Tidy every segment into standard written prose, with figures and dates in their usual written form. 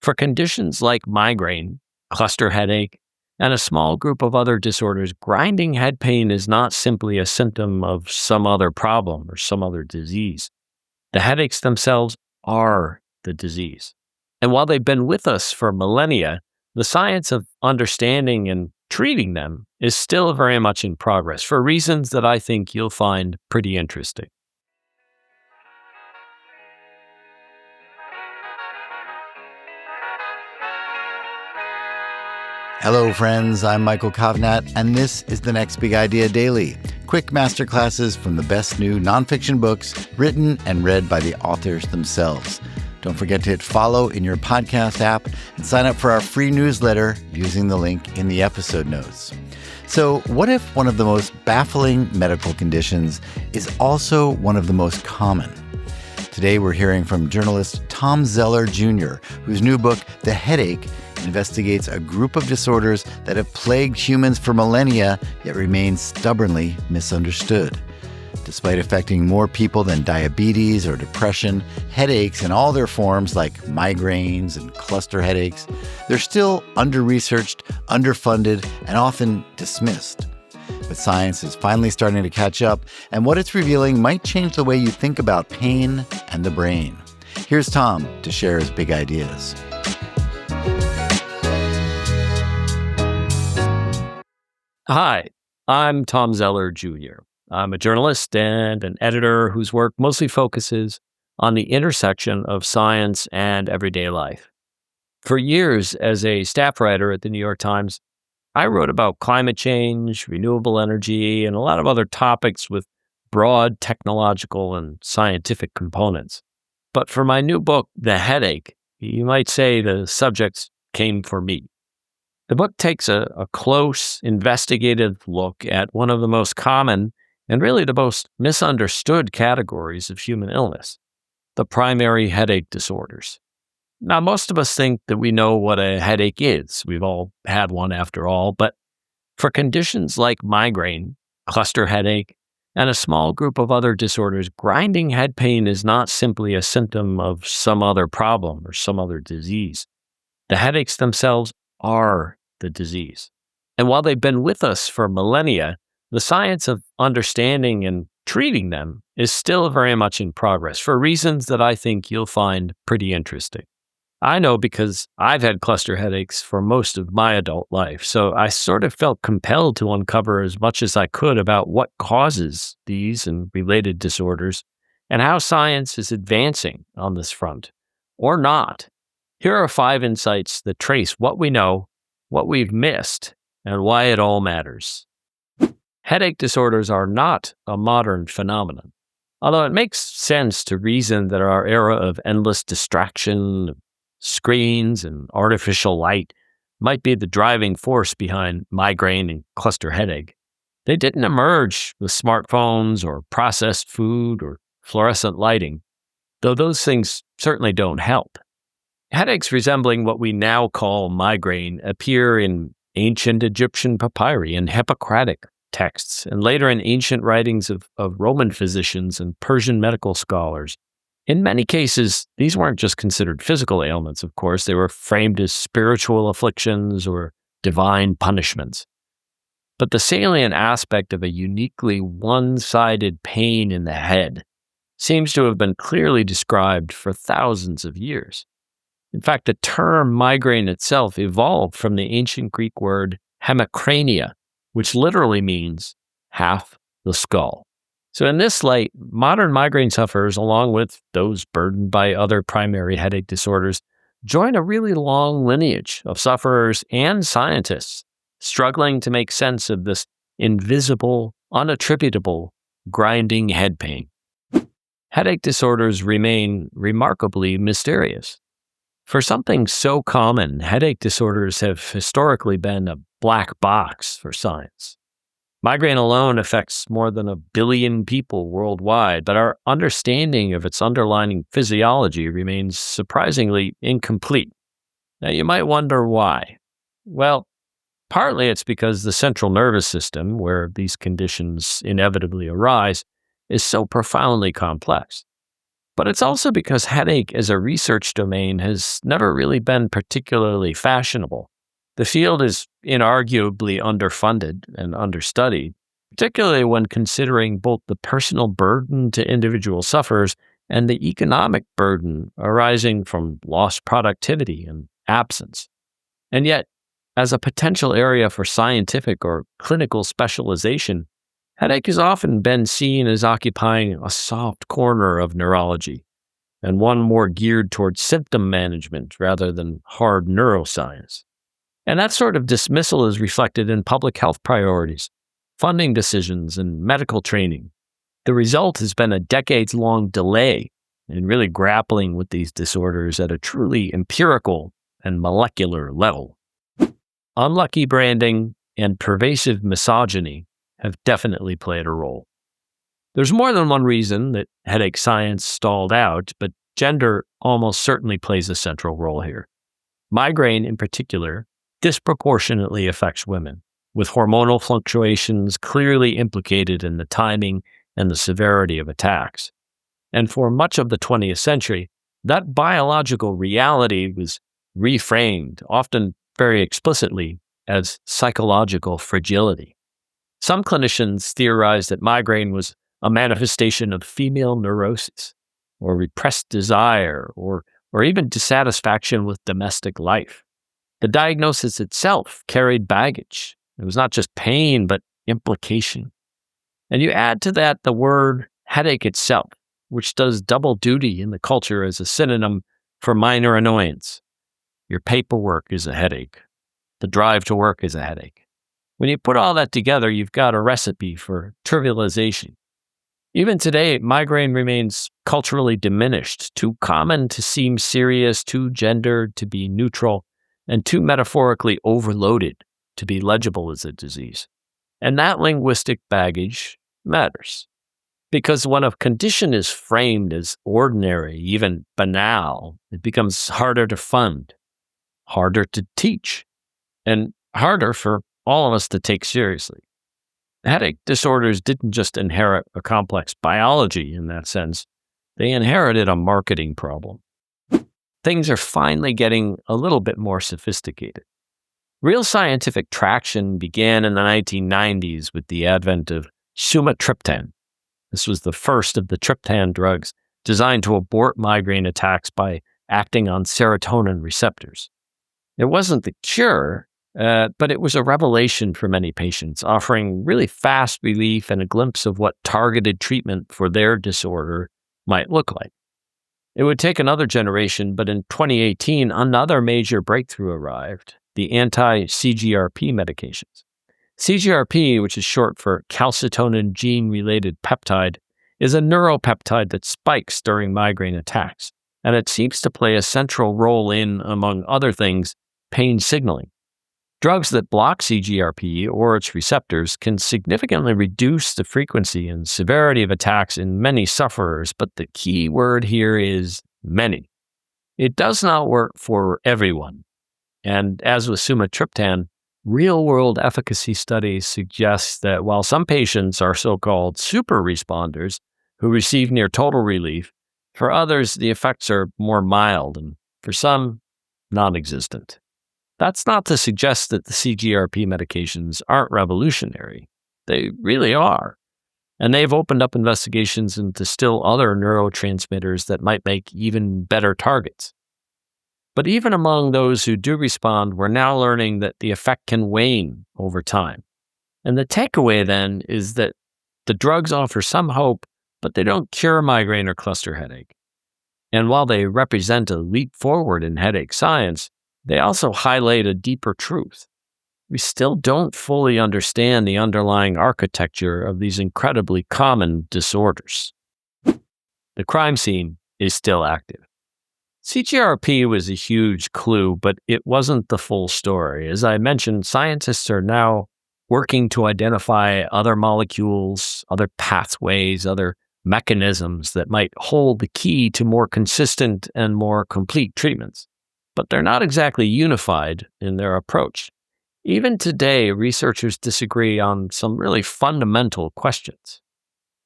For conditions like migraine, cluster headache, and a small group of other disorders, grinding head pain is not simply a symptom of some other problem or some other disease. The headaches themselves are the disease. And while they've been with us for millennia, the science of understanding and treating them is still very much in progress for reasons that I think you'll find pretty interesting. Hello, friends. I'm Michael Kovnat, and this is the Next Big Idea Daily. Quick masterclasses from the best new nonfiction books written and read by the authors themselves. Don't forget to hit follow in your podcast app and sign up for our free newsletter using the link in the episode notes. So, what if one of the most baffling medical conditions is also one of the most common? Today, we're hearing from journalist Tom Zeller Jr., whose new book, The Headache, investigates a group of disorders that have plagued humans for millennia, yet remain stubbornly misunderstood. Despite affecting more people than diabetes or depression, headaches in all their forms, like migraines and cluster headaches, they're still under-researched, underfunded, and often dismissed. But science is finally starting to catch up, and what it's revealing might change the way you think about pain and the brain. Here's Tom to share his big ideas. Hi, I'm Tom Zeller Jr. I'm a journalist and an editor whose work mostly focuses on the intersection of science and everyday life. For years, as a staff writer at the New York Times, I wrote about climate change, renewable energy, and a lot of other topics with broad technological and scientific components. But for my new book, The Headache, you might say the subjects came for me. The book takes a close, investigative look at one of the most common and really the most misunderstood categories of human illness, the primary headache disorders. Now, most of us think that we know what a headache is. We've all had one after all. But for conditions like migraine, cluster headache, and a small group of other disorders, grinding head pain is not simply a symptom of some other problem or some other disease. The headaches themselves are the disease. And while they've been with us for millennia, the science of understanding and treating them is still very much in progress for reasons that I think you'll find pretty interesting. I know because I've had cluster headaches for most of my adult life, so I sort of felt compelled to uncover as much as I could about what causes these and related disorders and how science is advancing on this front, or not. Here are 5 insights that trace what we know, what we've missed, and why it all matters. Headache disorders are not a modern phenomenon, although it makes sense to reason that our era of endless distraction, screens, and artificial light might be the driving force behind migraine and cluster headache. They didn't emerge with smartphones or processed food or fluorescent lighting, though those things certainly don't help. Headaches resembling what we now call migraine appear in ancient Egyptian papyri and Hippocratic texts, and later in ancient writings of Roman physicians and Persian medical scholars. In many cases, these weren't just considered physical ailments, of course. They were framed as spiritual afflictions or divine punishments. But the salient aspect of a uniquely one-sided pain in the head seems to have been clearly described for thousands of years. In fact, the term migraine itself evolved from the ancient Greek word hemicrania, which literally means half the skull. So in this light, modern migraine sufferers, along with those burdened by other primary headache disorders, join a really long lineage of sufferers and scientists struggling to make sense of this invisible, unattributable, grinding head pain. Headache disorders remain remarkably mysterious. For something so common, headache disorders have historically been a black box for science. Migraine alone affects more than 1 billion people worldwide, but our understanding of its underlying physiology remains surprisingly incomplete. Now, you might wonder why. Well, partly it's because the central nervous system, where these conditions inevitably arise, is so profoundly complex. But it's also because headache as a research domain has never really been particularly fashionable. The field is inarguably underfunded and understudied, particularly when considering both the personal burden to individual sufferers and the economic burden arising from lost productivity and absence. And yet, as a potential area for scientific or clinical specialization, headache has often been seen as occupying a soft corner of neurology, and one more geared towards symptom management rather than hard neuroscience. And that sort of dismissal is reflected in public health priorities, funding decisions, and medical training. The result has been a decades-long delay in really grappling with these disorders at a truly empirical and molecular level. Unlucky branding and pervasive misogyny have definitely played a role. There's more than one reason that headache science stalled out, but gender almost certainly plays a central role here. Migraine, in particular, disproportionately affects women, with hormonal fluctuations clearly implicated in the timing and the severity of attacks. And for much of the 20th century, that biological reality was reframed, often very explicitly, as psychological fragility. Some clinicians theorized that migraine was a manifestation of female neurosis, or repressed desire, or even dissatisfaction with domestic life. The diagnosis itself carried baggage. It was not just pain, but implication. And you add to that the word headache itself, which does double duty in the culture as a synonym for minor annoyance. Your paperwork is a headache. The drive to work is a headache. When you put all that together, you've got a recipe for trivialization. Even today, migraine remains culturally diminished, too common to seem serious, too gendered to be neutral, and too metaphorically overloaded to be legible as a disease. And that linguistic baggage matters. Because when a condition is framed as ordinary, even banal, it becomes harder to fund, harder to teach, and harder for all of us to take seriously. Headache disorders didn't just inherit a complex biology in that sense, they inherited a marketing problem. Things are finally getting a little bit more sophisticated. Real scientific traction began in the 1990s with the advent of sumatriptan. This was the first of the triptan drugs designed to abort migraine attacks by acting on serotonin receptors. It wasn't the cure, but it was a revelation for many patients, offering really fast relief and a glimpse of what targeted treatment for their disorder might look like. It would take another generation, but in 2018, another major breakthrough arrived, the anti-CGRP medications. CGRP, which is short for calcitonin gene-related peptide, is a neuropeptide that spikes during migraine attacks, and it seems to play a central role in, among other things, pain signaling. Drugs that block CGRP or its receptors can significantly reduce the frequency and severity of attacks in many sufferers, but the key word here is many. It does not work for everyone. And as with sumatriptan, real-world efficacy studies suggest that while some patients are so-called super responders who receive near total relief, for others the effects are more mild and for some, non-existent. That's not to suggest that the CGRP medications aren't revolutionary. They really are. And they've opened up investigations into still other neurotransmitters that might make even better targets. But even among those who do respond, we're now learning that the effect can wane over time. And the takeaway then is that the drugs offer some hope, but they don't cure migraine or cluster headache. And while they represent a leap forward in headache science, they also highlight a deeper truth. We still don't fully understand the underlying architecture of these incredibly common disorders. The crime scene is still active. CGRP was a huge clue, but it wasn't the full story. As I mentioned, scientists are now working to identify other molecules, other pathways, other mechanisms that might hold the key to more consistent and more complete treatments. But they're not exactly unified in their approach. Even today, researchers disagree on some really fundamental questions.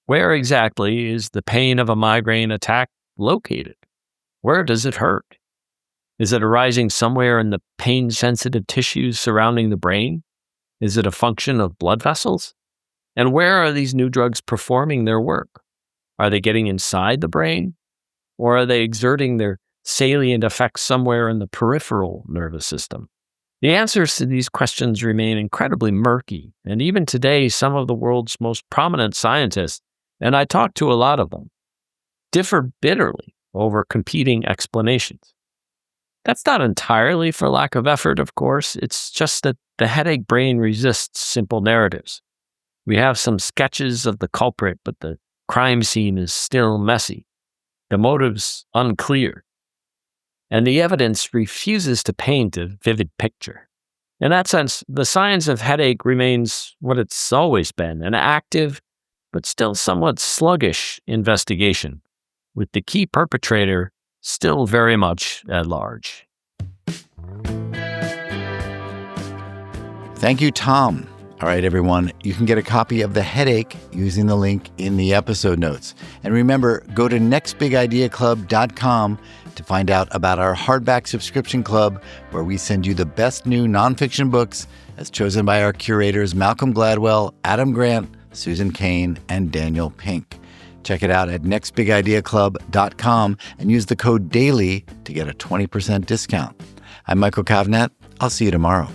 Where exactly is the pain of a migraine attack located? Where does it hurt? Is it arising somewhere in the pain-sensitive tissues surrounding the brain? Is it a function of blood vessels? And where are these new drugs performing their work? Are they getting inside the brain? Or are they exerting their salient effects somewhere in the peripheral nervous system? The answers to these questions remain incredibly murky, and even today, some of the world's most prominent scientists, and I talk to a lot of them, differ bitterly over competing explanations. That's not entirely for lack of effort, of course. It's just that the headache brain resists simple narratives. We have some sketches of the culprit, but the crime scene is still messy. The motive's unclear. And the evidence refuses to paint a vivid picture. In that sense, the science of headache remains what it's always been, an active, but still somewhat sluggish investigation, with the key perpetrator still very much at large. Thank you, Tom. All right, everyone, you can get a copy of The Headache using the link in the episode notes. And remember, go to nextbigideaclub.com to find out about our hardback subscription club, where we send you the best new nonfiction books as chosen by our curators Malcolm Gladwell, Adam Grant, Susan Cain, and Daniel Pink. Check it out at nextbigideaclub.com and use the code DAILY to get a 20% discount. I'm Michael Kovnat. I'll see you tomorrow.